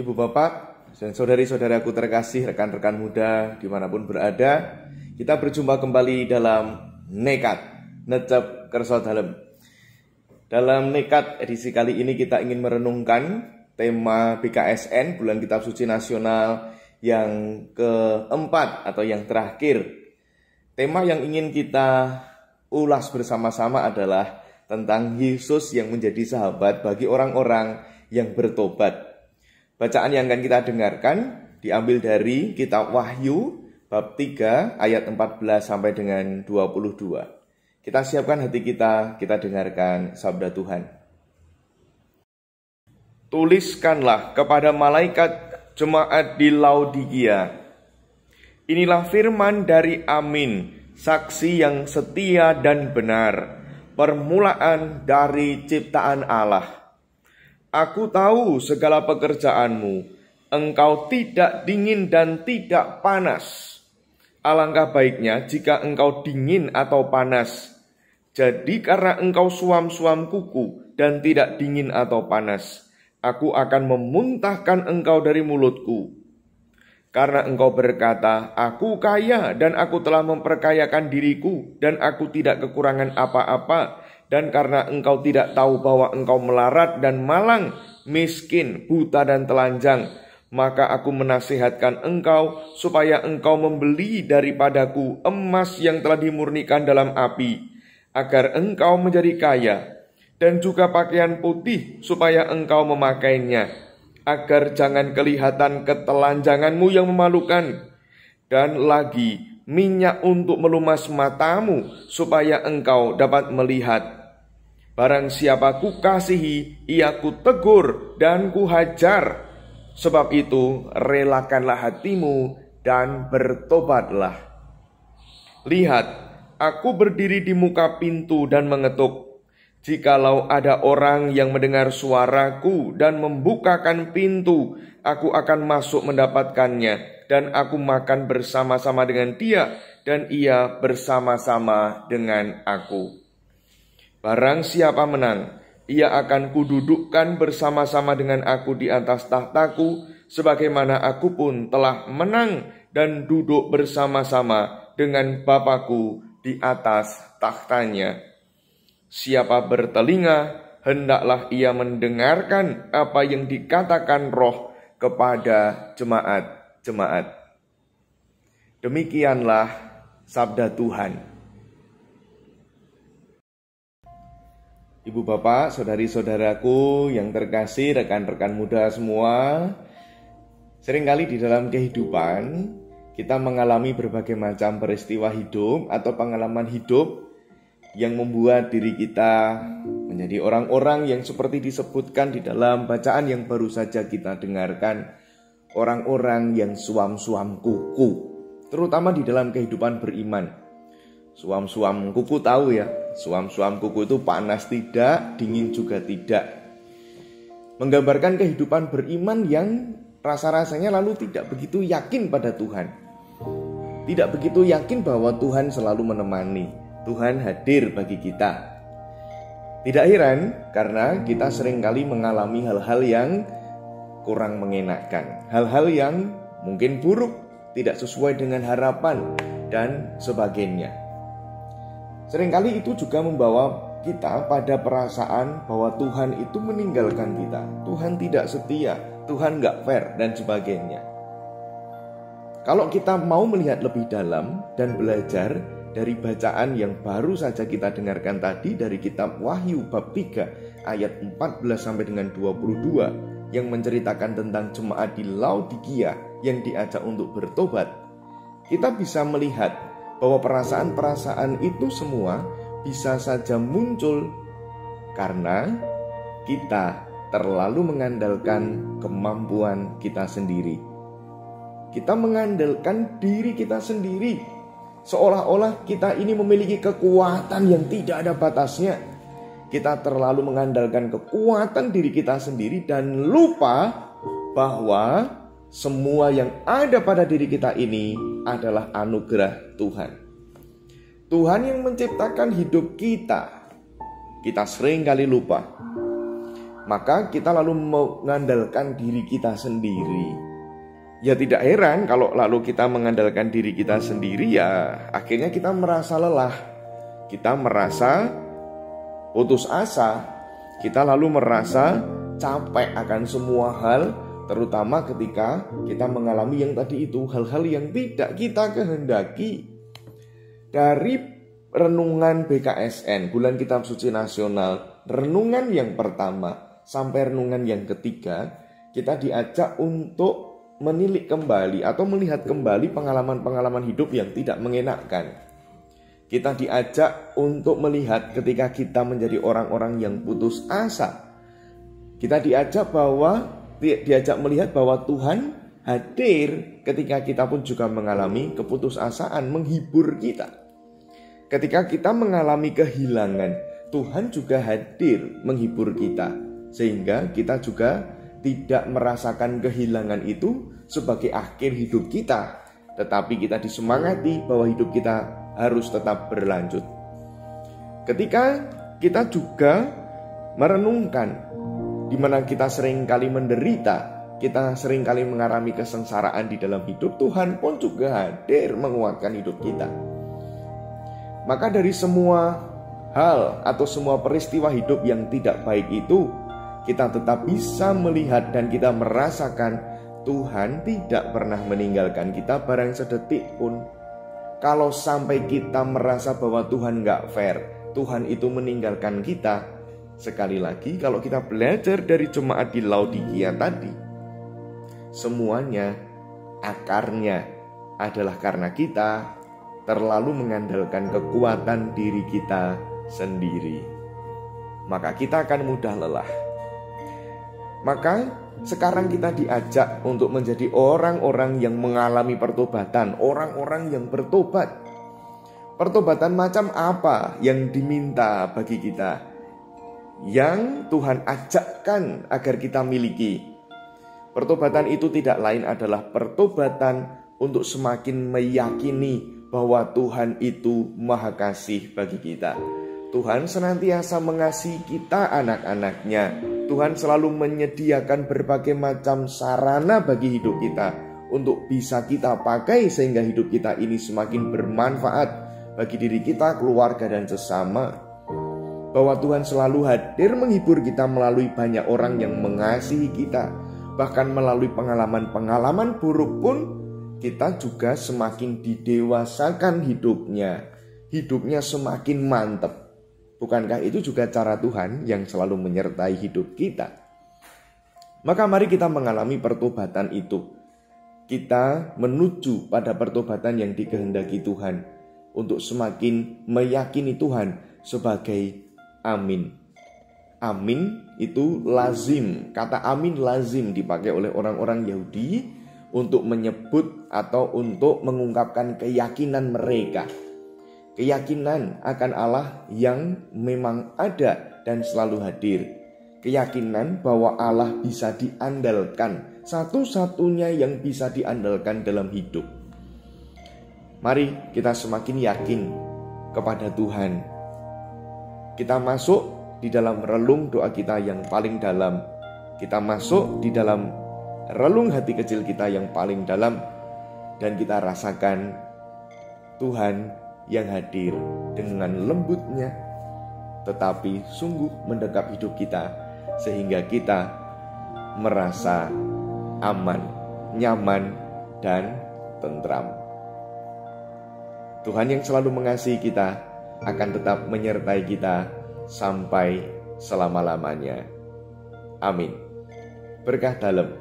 Ibu bapak dan saudari-saudaraku terkasih, rekan-rekan muda dimanapun berada, kita berjumpa kembali dalam Nekat Necep Kerso Dalem. Dalam Nekat edisi kali ini kita ingin merenungkan tema BKSN, Bulan Kitab Suci Nasional yang keempat atau yang terakhir. Tema yang ingin kita ulas bersama-sama adalah tentang Yesus yang menjadi sahabat bagi orang-orang yang bertobat. Bacaan yang akan kita dengarkan diambil dari kitab Wahyu bab 3 ayat 14 sampai dengan 22. Kita siapkan hati kita dengarkan sabda Tuhan. Tuliskanlah kepada malaikat jemaat di Laodikia. Inilah firman dari Amin, saksi yang setia dan benar, permulaan dari ciptaan Allah. Aku tahu segala pekerjaanmu, engkau tidak dingin dan tidak panas. Alangkah baiknya jika engkau dingin atau panas. Jadi karena engkau suam-suam kuku dan tidak dingin atau panas, aku akan memuntahkan engkau dari mulutku. Karena engkau berkata, aku kaya dan aku telah memperkayakan diriku dan aku tidak kekurangan apa-apa. Dan karena engkau tidak tahu bahwa engkau melarat dan malang, miskin, buta dan telanjang, maka aku menasihatkan engkau supaya engkau membeli daripadaku emas yang telah dimurnikan dalam api, agar engkau menjadi kaya, dan juga pakaian putih supaya engkau memakainya, agar jangan kelihatan ketelanjanganmu yang memalukan, dan lagi minyak untuk melumas matamu supaya engkau dapat melihat. Barang siapa kukasihi, ia kutegur dan kuhajar. Sebab itu relakanlah hatimu dan bertobatlah. Lihat, aku berdiri di muka pintu dan mengetuk. Jikalau ada orang yang mendengar suaraku dan membukakan pintu, aku akan masuk mendapatkannya, dan aku makan bersama-sama dengan dia, dan ia bersama-sama dengan aku. Barang siapa menang, ia akan kududukkan bersama-sama dengan aku di atas tahtaku, sebagaimana aku pun telah menang dan duduk bersama-sama dengan Bapakku di atas takhtanya. Siapa bertelinga, hendaklah ia mendengarkan apa yang dikatakan Roh kepada jemaat-jemaat. Demikianlah sabda Tuhan. Ibu bapak, saudari-saudaraku yang terkasih, rekan-rekan muda semua, seringkali di dalam kehidupan kita mengalami berbagai macam peristiwa hidup atau pengalaman hidup yang membuat diri kita menjadi orang-orang yang seperti disebutkan di dalam bacaan yang baru saja kita dengarkan, orang-orang yang suam-suam kuku, terutama di dalam kehidupan beriman. Suam-suam kuku tahu ya, suam-suam kuku itu panas tidak, dingin juga tidak. Menggambarkan kehidupan beriman yang rasa-rasanya lalu tidak begitu yakin pada Tuhan. Tidak begitu yakin bahwa Tuhan selalu menemani, Tuhan hadir bagi kita. Tidak heran karena kita seringkali mengalami hal-hal yang kurang mengenakan, hal-hal yang mungkin buruk, tidak sesuai dengan harapan, dan sebagainya. Seringkali itu juga membawa kita pada perasaan bahwa Tuhan itu meninggalkan kita, Tuhan tidak setia, Tuhan gak fair, dan sebagainya. Kalau kita mau melihat lebih dalam dan belajar dari bacaan yang baru saja kita dengarkan tadi dari kitab Wahyu bab 3 ayat 14 sampai dengan 22 yang menceritakan tentang jemaat di Laodikia yang diajak untuk bertobat, kita bisa melihat bahwa perasaan-perasaan itu semua bisa saja muncul karena kita terlalu mengandalkan kemampuan kita sendiri. Kita mengandalkan diri kita sendiri, seolah-olah kita ini memiliki kekuatan yang tidak ada batasnya. Kita terlalu mengandalkan kekuatan diri kita sendiri dan lupa bahwa semua yang ada pada diri kita ini adalah anugerah Tuhan. Tuhan yang menciptakan hidup kita. Kita sering kali lupa maka kita lalu mengandalkan diri kita sendiri. Ya tidak heran kalau lalu kita mengandalkan diri kita sendiri, ya akhirnya kita merasa lelah, kita merasa putus asa, kita lalu merasa capek akan semua hal, terutama ketika kita mengalami yang tadi itu, hal-hal yang tidak kita kehendaki. Dari renungan BKSN, Bulan Kitab Suci Nasional, renungan yang pertama sampai renungan yang ketiga, kita diajak untuk menilik kembali atau melihat kembali pengalaman-pengalaman hidup yang tidak mengenakkan. Kita diajak untuk melihat ketika kita menjadi orang-orang yang putus asa. Kita diajak melihat bahwa Tuhan hadir ketika kita pun juga mengalami keputusasaan, menghibur kita. Ketika kita mengalami kehilangan, Tuhan juga hadir menghibur kita, sehingga kita juga tidak merasakan kehilangan itu sebagai akhir hidup kita, tetapi kita disemangati bahwa hidup kita harus tetap berlanjut. Ketika kita juga merenungkan di mana kita seringkali menderita, kita seringkali mengalami kesengsaraan di dalam hidup, Tuhan pun juga hadir menguatkan hidup kita. Maka dari semua hal atau semua peristiwa hidup yang tidak baik itu, kita tetap bisa melihat dan kita merasakan Tuhan tidak pernah meninggalkan kita barang sedetik pun. Kalau sampai kita merasa bahwa Tuhan gak fair, Tuhan itu meninggalkan kita, sekali lagi kalau kita belajar dari jemaat di Laodikia tadi, semuanya akarnya adalah karena kita terlalu mengandalkan kekuatan diri kita sendiri. Maka kita akan mudah lelah. Maka sekarang kita diajak untuk menjadi orang-orang yang mengalami pertobatan, orang-orang yang bertobat. Pertobatan macam apa yang diminta bagi kita, yang Tuhan ajakkan agar kita miliki? Pertobatan itu tidak lain adalah pertobatan untuk semakin meyakini bahwa Tuhan itu Maha Kasih bagi kita. Tuhan senantiasa mengasihi kita, anak-anaknya. Tuhan selalu menyediakan berbagai macam sarana bagi hidup kita untuk bisa kita pakai sehingga hidup kita ini semakin bermanfaat bagi diri kita, keluarga, dan sesama. Bahwa Tuhan selalu hadir menghibur kita melalui banyak orang yang mengasihi kita. Bahkan melalui pengalaman-pengalaman buruk pun kita juga semakin didewasakan hidupnya. Hidupnya semakin mantap. Bukankah itu juga cara Tuhan yang selalu menyertai hidup kita? Maka mari kita mengalami pertobatan itu. Kita menuju pada pertobatan yang dikehendaki Tuhan untuk semakin meyakini Tuhan sebagai amin. Amin itu lazim. Kata amin lazim dipakai oleh orang-orang Yahudi untuk menyebut atau untuk mengungkapkan keyakinan mereka. Keyakinan akan Allah yang memang ada dan selalu hadir. Keyakinan bahwa Allah bisa diandalkan, satu-satunya yang bisa diandalkan dalam hidup. Mari kita semakin yakin kepada Tuhan. Kita masuk di dalam relung doa kita yang paling dalam. Kita masuk di dalam relung hati kecil kita yang paling dalam. Dan kita rasakan Tuhan yang hadir dengan lembutnya, tetapi sungguh mendekap hidup kita, sehingga kita merasa aman, nyaman, dan tentram. Tuhan yang selalu mengasihi kita akan tetap menyertai kita sampai selama-lamanya. Amin. Berkah dalam.